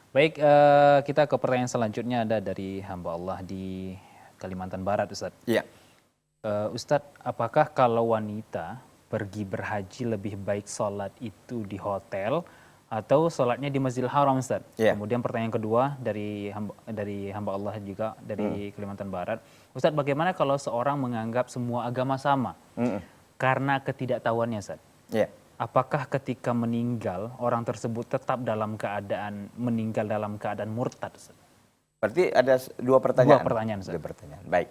Baik, kita ke pertanyaan selanjutnya ada dari hamba Allah di Kalimantan Barat, Ustaz. Iya. Ustadz, apakah kalau wanita pergi berhaji lebih baik sholat itu di hotel atau sholatnya di Masjidil Haram, Ustadz? Iya. Kemudian pertanyaan kedua dari hamba Allah juga dari Kalimantan Barat. Ustadz, bagaimana kalau seorang menganggap semua agama sama karena ketidaktahuannya, Ustadz? Iya. Apakah ketika meninggal orang tersebut tetap meninggal dalam keadaan murtad, Ustadz? Berarti ada dua pertanyaan. Dua pertanyaan, Ustadz. Dua pertanyaan. Baik.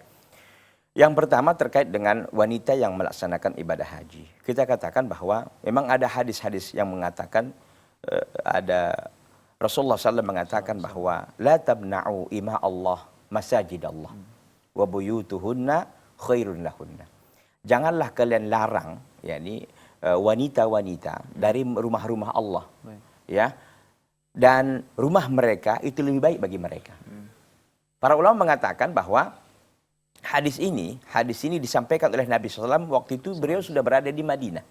Yang pertama terkait dengan wanita yang melaksanakan ibadah haji. Kita katakan bahwa memang ada hadis-hadis yang mengatakan ada Rasulullah SAW mengatakan bahwa la tabna'u ima Allah masajid Allah wa buyutuhunna khairun lahunna. Janganlah kalian larang yakni wanita-wanita dari rumah-rumah Allah. Ya. Dan rumah mereka itu lebih baik bagi mereka. Para ulama mengatakan bahwa hadis ini disampaikan oleh Nabi SAW waktu itu beliau sudah berada di Madinah.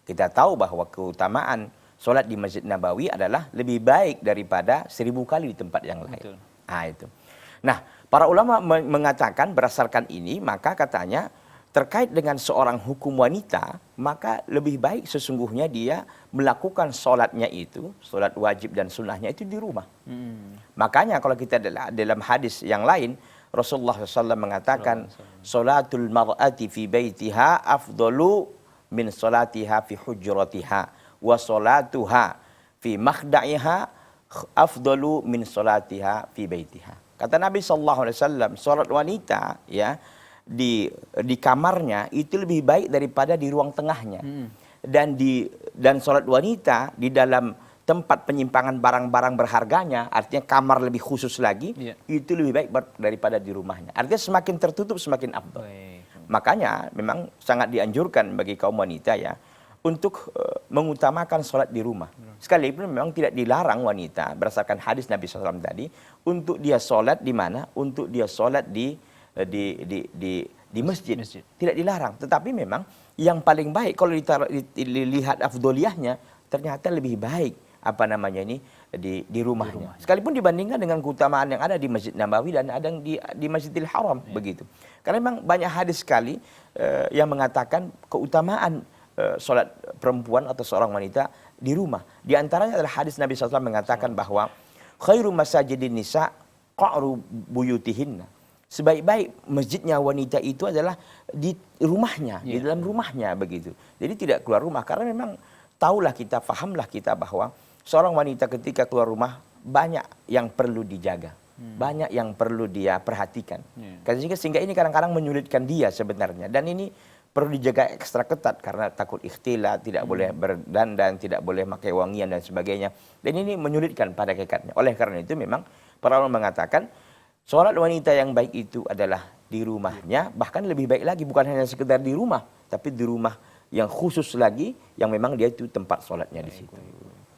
Kita tahu bahwa keutamaan sholat di Masjid Nabawi adalah lebih baik daripada 1000 kali di tempat yang lain. Itu. Nah, para ulama mengatakan berdasarkan ini, maka katanya terkait dengan seorang hukum wanita, maka lebih baik sesungguhnya dia melakukan sholatnya itu, sholat wajib dan sunnahnya itu di rumah. Makanya kalau kita dalam hadis yang lain, Rasulullah SAW mengatakan, "Salatul mar'ati fi baitiha afdalu min salatiha fi hujratiha, wa salatuha fi makhda'iha afdalu min salatiha fi baitiha." Kata Nabi SAW, salat wanita ya di kamarnya itu lebih baik daripada di ruang tengahnya. Dan salat wanita di dalam tempat penyimpangan barang-barang berharganya, artinya kamar lebih khusus lagi, itu lebih baik daripada di rumahnya. Artinya semakin tertutup semakin afdal. Makanya memang sangat dianjurkan bagi kaum wanita ya untuk mengutamakan sholat di rumah. Sekalipun memang tidak dilarang wanita berdasarkan hadis Nabi SAW tadi untuk dia sholat di mana? Untuk dia sholat di masjid. Tidak dilarang. Tetapi memang yang paling baik kalau dilihat afdoliyahnya ternyata lebih baik di rumahnya. Sekalipun dibandingkan dengan keutamaan yang ada di Masjid Nabawi dan ada di Masjidil Haram begitu. Karena memang banyak hadis sekali yang mengatakan keutamaan sholat perempuan atau seorang wanita di rumah. Di antaranya adalah hadis Nabi SAW mengatakan bahwa khairu masajidin nisa qa'ru buyutihinna. Sebaik-baik masjidnya wanita itu adalah di rumahnya, di dalam rumahnya begitu. Jadi tidak keluar rumah karena memang fahamlah kita bahwa seorang wanita ketika keluar rumah banyak yang perlu dijaga, banyak yang perlu dia perhatikan. Sehingga ini kadang-kadang menyulitkan dia sebenarnya. Dan ini perlu dijaga ekstra ketat karena takut ikhtilat, tidak boleh berdandan, tidak boleh pakai wangian dan sebagainya. Dan ini menyulitkan pada hakikatnya. Oleh karena itu memang para ulama mengatakan sholat wanita yang baik itu adalah di rumahnya, bahkan lebih baik lagi bukan hanya sekedar di rumah, tapi di rumah yang khusus lagi yang memang dia itu tempat sholatnya di situ.